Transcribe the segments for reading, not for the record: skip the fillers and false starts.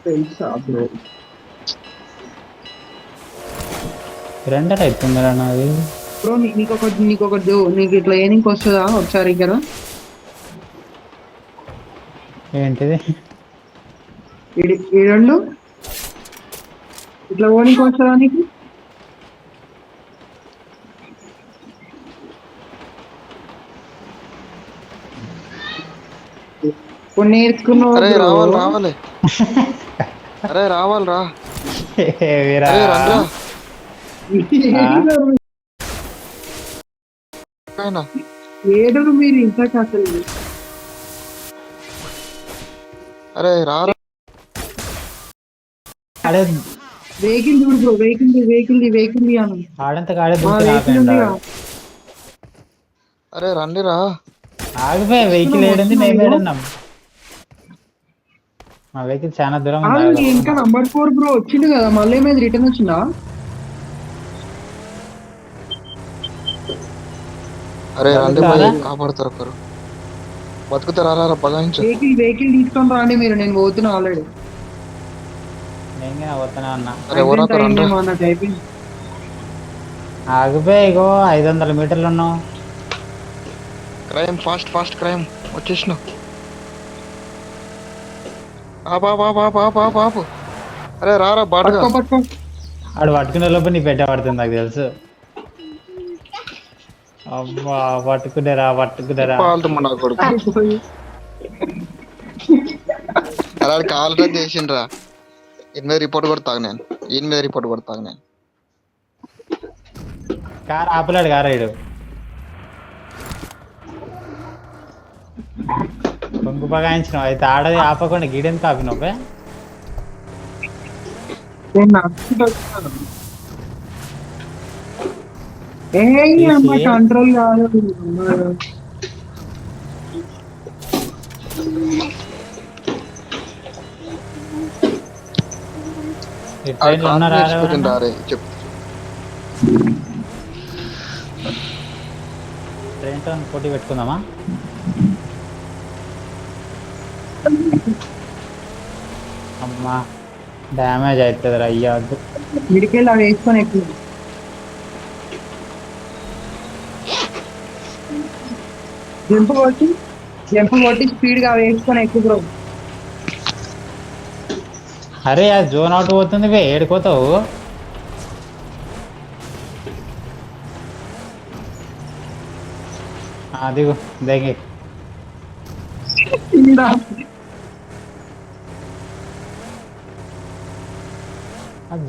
తెలుసా bro? Render అవుతుందిరా నాది. బ్రో నీకు ఇట్లా ఏనికి వస్తుందా ఒకసారి కదా? ఏంటిది? ఈ రెండు ఇట్లా ఓనికి Help! వస్తుందా నీకు? కొన్ని నేర్చుకున్నావు అరే బ్రో. రావాలి రావాలి. అరే రావాలి రా. ఏవిరా? అరే రండ్రా. ఆయన ఏడరు మీరు ఇంతకు అసలు. అరే రారా. ఆడే వెహికల్ చూడు బ్రో, వెహికల్ అను. ఆడంత కాడే మా దూకి వెహికల్ ఆపేయండి. ఉంది. అరే రండిరా. ఆగిపోయి వెహికల్ ఏడుంది, మేము ఏడున్నాం. మా వెహికల్ చాలా దూరం ఉంది. ఇంకా నంబర్ 4 బ్రో వచ్చిండు కదా, మళ్ళీ మీద రిటర్న్ వచ్చిందా? అరే రండి బతుకుతారా? మరి కాపాడుతారు ఒకరు. బతుకుతారా రా బగాయించు. వెహికల్ తీసుకొని రాండి మీరు, నేను పోతున్నా ఆల్రెడీ. నేను పోతున్నా అన్న. అరే ఎవరొకరు రండ్రా. ఆగిపోయి ఇగో 500 మీటర్లు ఉన్నావు. క్రైమ్ ఫాస్ట్ ఫాస్ట్ క్రైమ్ వచ్చేసిన. పాపు. అరే రారా బాటుగా. పట్టుకో. ఆడు పట్టుకునే లోపు నీ పెట్టే పడుతుంది నాకు తెలుసు. అబ్బా పట్టుకునేరా. పాలుతుమ్మా నా కొడుకు. అలా కావాలంటే చేసిండ్రా. ఈయన మీద రిపోర్ట్ కొడతాను నేను. కారు ఆపలేడు కారా ఇడు. కొంగు బగాయించినావు అయితే ఆడది ఆపకుండా గీడెందుకు ఆపినావు? కంట్రోల్ కాదు. ఈ ట్రైన్లో ఉన్నారా? చెప్పు. ట్రైన్తో పోటీ పెట్టుకుందామా? అమ్మా డ్యామేజ్ అవుతుంది రా. అయ్యద్దు. మిడికెళ్ళి అవి వేసుకొని ఎక్కువ జంపు కొట్టి స్పీడ్ గా వేసుకొని ఎక్కువ బ్రో. అరే అది జోన్ అవుట్ పోతుంది. ఏడుకోతావు. దిగు దిగి.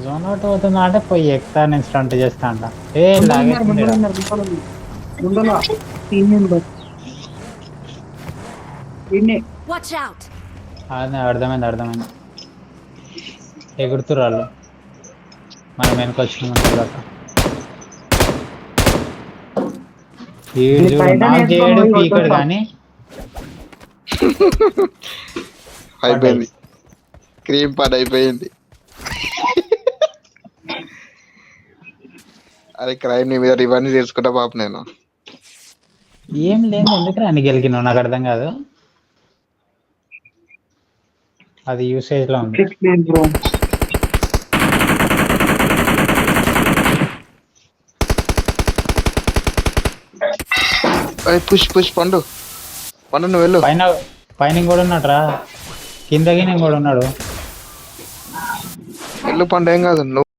జోన్ అవుట్ అవుతుందా అంటే పోయి ఎక్కుతా, నేను స్టంట్ చేస్తా అంట. Watch out! అదే అర్థమైంది. ఎగురుతురు వాళ్ళు. మనం వెనక వచ్చినాం తర్వాత నాకు చేయడు పీకడు కానీ అయిపోయింది. క్రీమ్ పని అయిపోయింది. అరే క్రైమ్ నీ మీద రివెంజ్ తీసుకుంటా పాప. నేను ఏం లేదు. ఎందుకు అన్ని గెలికినావు నాకు అర్థం కాదు. అది యూసేజ్ లో ఉంది. పుష్ పండు నువ్వు వెళ్ళు. పైన కూడా ఉన్నాడు రా. కిందకి నేను కూడా ఉన్నాడు. వెళ్ళు పండు, ఏం కాదు. నువ్వు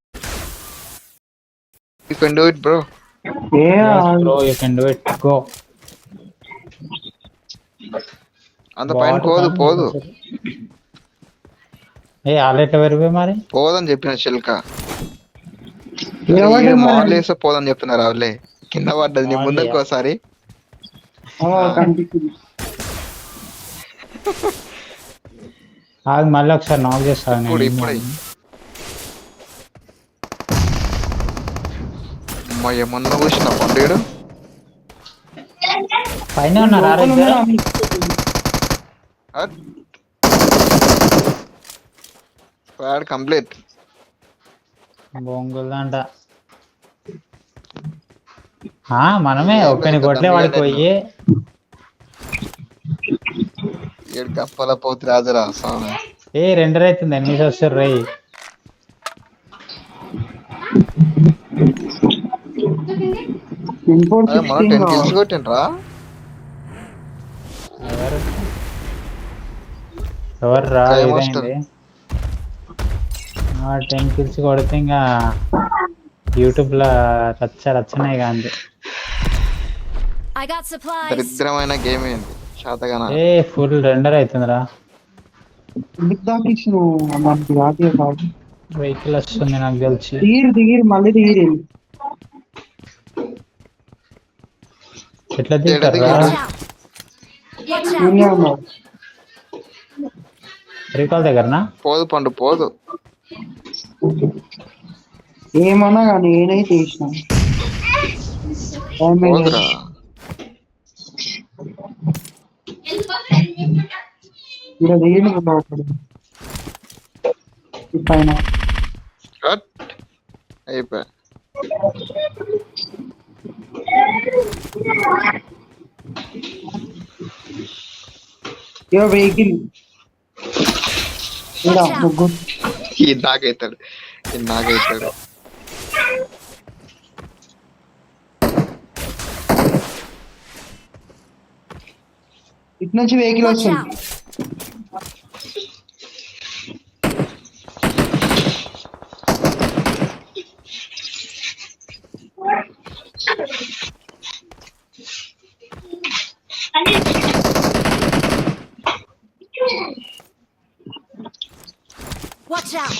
you can do it bro. You can do it. Go. అంత పైన పోదు. ఆలెట్ వరకు మరి పోదని చెప్పిన చిల్క. మాల్ వేస్తే పోదని చెప్తున్నారు వాళ్ళే. కింద పడ్డది నీ ముందరికి ఒకసారి. మళ్ళీ ఒకసారి నాక్ చేస్తాను. ఇప్పుడు ఏమన్నా కూర్చున్నా పండుగ పైన ఉన్నారా? Squad complete. బొంగులంట. మనమే ఒక్కని కొట్లే వాడికి పోయి ఏడు కప్పల పోతి రాజురా స్వామి. ఏ రెండర్ అవుతుంది ఎనిమిది వస్తారు రై. అదే మనం 10 kills కొట్టిండ్రా. ఎవర్రా Crime ఇదైంది 10 kills కొడితే ఇంకా యూట్యూబ్ లో రచ్చనే కాంది. I got supplies. దరిద్రమైన గేమ్ ఏంది శాతగాన. ఏ ఫుల్ రెండర్ అవుతుందిరా. ఎందుకు దాకించిన మనకి రాకే కాదు. వెహికల్ వస్తుంది నాకు తెలిసి. దిగిరి మళ్ళీ దిగిరి. ఎట్లా దిగుతారా? Watch out. Watch out. నేనే ఉన్నా. రీకాల్ దగ్గరనా? పోదు పండు పోదు. ఏమన్నా కానీ నేనైతే చేసిన పోదురా. ఇక్కడ దిగిన పైన కట్ అయిపోయా. వెహికల్ ముగ్గురు ఈ నాకైతాడు ఇటు నుంచి వెహికల్ Watch వస్తుంది. out. Watch out.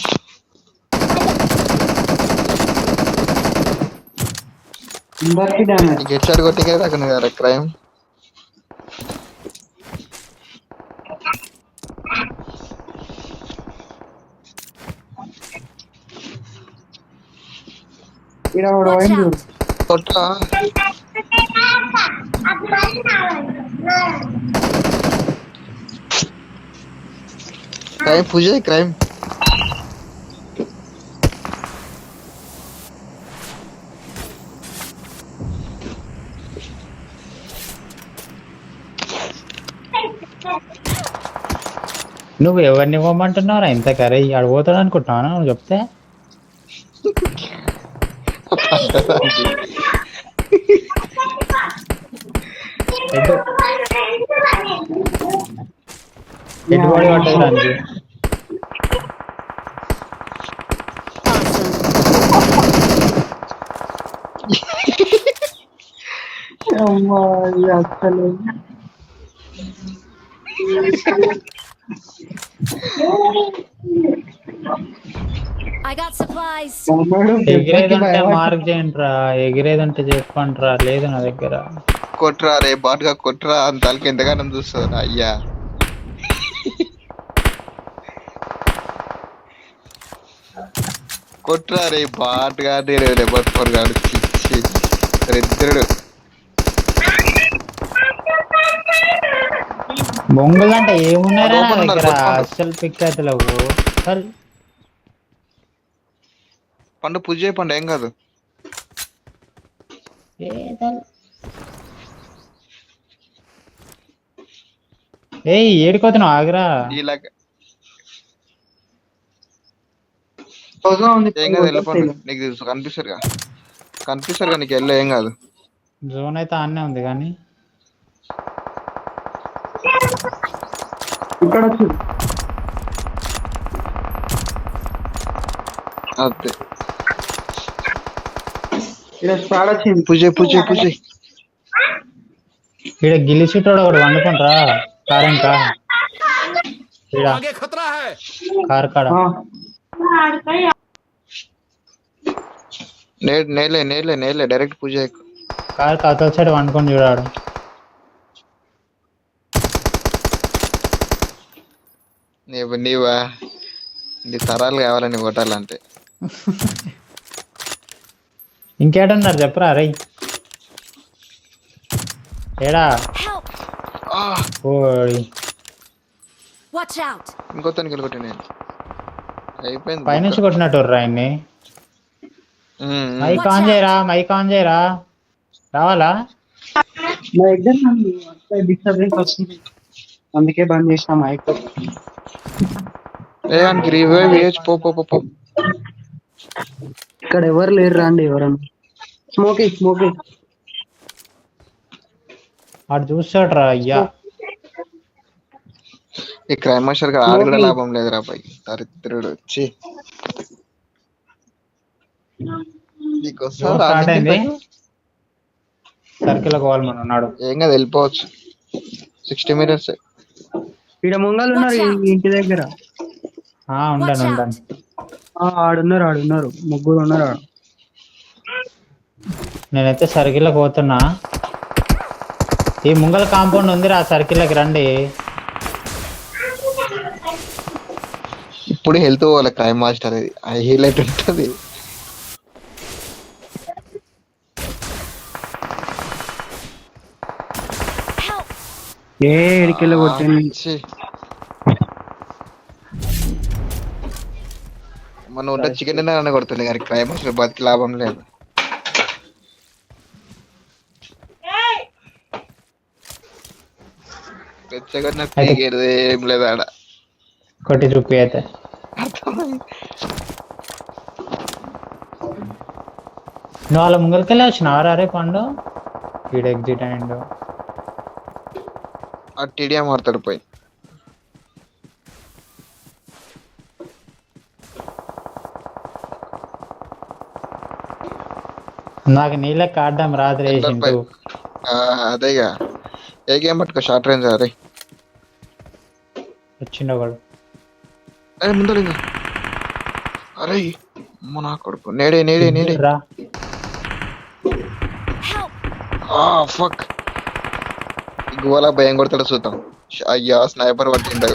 అందరికి డ్యామేజ్. నీకు హెడ్షాట్ కొట్టికే తగ్గను కదా క్రైమ్. ఇక్కడ Watch out. కొట్టా క్రైమ్ పూజ క్రైమ్. నువ్వు ఎవరిని ఇవ్వమంటున్నారా ఇంత కర్రీ ఆడు పోతాడు అనుకుంటున్నావు నువ్వు చెప్తే. ఎటువంటి పట్టదు దానికి. అమ్మా అసలు I got supplies. ఎగిరేదంటే మార్క్ చేయండి రా, ఎగిరేదంటే చెప్పండి రా. లేదు నా దగ్గర. కొట్రా రే బాట్గా కొట్రా అని తలకి ఎంతగానో చూస్తుంది అయ్యా. కొట్రా రే బాట్గా రెబర్ ఫోర్ గాడు దరిద్రుడు. బొంగులు అంటే ఏమున్నారా నా దగ్గర కొట్టుకుంటారు. అస్సలు పిక్ అయితే లేవు. పండు పూజ పండు ఏం కాదు. ఏయ్ ఏడుకోతున్నావు ఆగరా. ఇలాగ ఉంది. ఏం కాదు వెళ్ళిపోండి. నీకు కనిపిస్తారుగా నీకు వెళ్ళి ఏం కాదు. జోన్ అయితే ఆన్నే ఉంది కానీ ఇక్కడ వచ్చింది. అంతే ఇక్కడ స్పాడ్ వచ్చింది. పూజ ఇక్కడ గిలిసిటోడు ఒకటి వండుకుంటారా కారెంకా కార్ కాడ. నేలే డైరెక్ట్ పూజ కార్ కథల సైడ్ వండుకొని చూడాడు. నీవా నీ తరాలు కావాలని కొట్టాలంటే. ఇంకేటన్నారు చెప్పరా రై. ఏడా Help. ఓడి Watch out. ఇంకొత్తనికి వెళ్ళి కొట్టి నేను అయిపోయింది. పైనుంచి కొట్టినట్టు ఆయన్ని. మైక్ ఆన్ చేయరా రావాలా. మా దగ్గర డిస్టర్బెన్స్ వస్తుంది అందుకే బంద్ చేసిన మైక్. ఏ వానికి రివైవ్ వేయచ్చు. పో పో పో పో. ఇక్కడ ఎవరు లేరు రండి ఎవరన్నా. స్మోకీ స్మోకీ వాడు చూస్తాడు రా అయ్యా. ఈ క్రైమ్ మాస్టర్ గా ఆరు కూడా లాభం లేదురా పై దరిద్రుడు వచ్చి స్టార్ట్ అయింది. సర్కిల్ పోవాలి మనం ఉన్నాడు. ఏం కాదు వెళ్ళిపోవచ్చు. 60 మీటర్స్. ఇక్కడ ముంగలు ఉన్నారు ఈ ఇంటి దగ్గర. ఉండండి ఉండండి. ఆడున్నారు ముగ్గురు ఉన్నారు ఆడు. నేనైతే సర్కిల్కి పోతున్నా. ఈ ముంగల్ కాంపౌండ్ ఉంది రా, సర్కిల్కి రండి. ఇప్పుడు హెల్త్ పోవాలి క్రైమ్ మాస్టర్. అది హైలైట్ ఉంటుంది. ఏడికెళ్ళి కొట్టింది. మనం ఉంటే చికెన్ డిన్నర్ కొడుతుంది కానీ క్రైమ్ మాస్టర్ బతికి లాభం లేదు. ఏం లేదు ఆడ. కొట్టి చూపి అయితే. నువ్వు వాళ్ళ ముంగలికెళ్ళి వచ్చినావరా రే పండు? వీడు ఎగ్జిట్ అయ్యిండు. ఆ టీడీఎం మారుతాడు పోయి. నాకు నీళ్ళకి ఆడడం రాత్రి వేసిండు. అదేగా ఏ గేమ్ పట్టుకో షార్ట్ రేంజ్. అరే వచ్చిండు ఒకడు. అరే ముందు అరే అమ్మ నా కొడుకు. నేడే రా. ఫక్ గోలా భయం కొడతాడు చూద్దాం. అయ్యా స్నైపర్ పట్టిండు.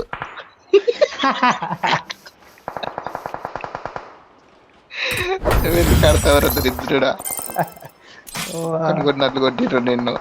ఎందుకు ఆడతావరా దరిద్రుడా? కొట్టినట్లు కొట్టిండ్రు నిన్ను.